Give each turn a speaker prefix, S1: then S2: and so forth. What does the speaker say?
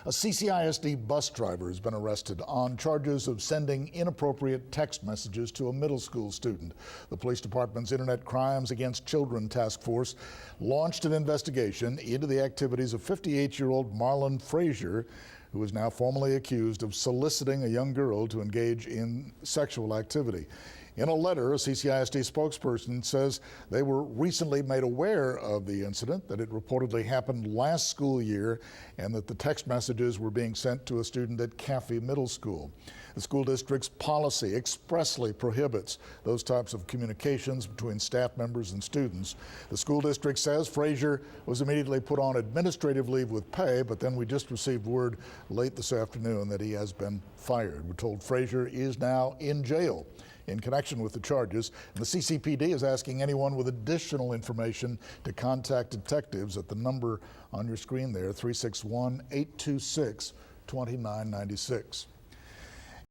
S1: A CCISD bus driver has been arrested on charges of sending inappropriate text messages to a middle school student. The police department's Internet Crimes Against Children Task Force launched an investigation into the activities of 58-year-old Marlon Frazier, who is now formally accused of soliciting a young girl to engage in sexual activity. In a letter, a CCISD spokesperson says they were recently made aware of the incident, that it reportedly happened last school year, and that the text messages were being sent to a student at Caffey Middle School. The school district's policy expressly prohibits those types of communications between staff members and students. The school district says Frazier was immediately put on administrative leave with pay, but then we just received word late this afternoon that he has been fired. We're told Frazier is now in jail in connection with the charges. And the CCPD is asking anyone with additional information to contact detectives at the number on your screen there, 361-826-2996.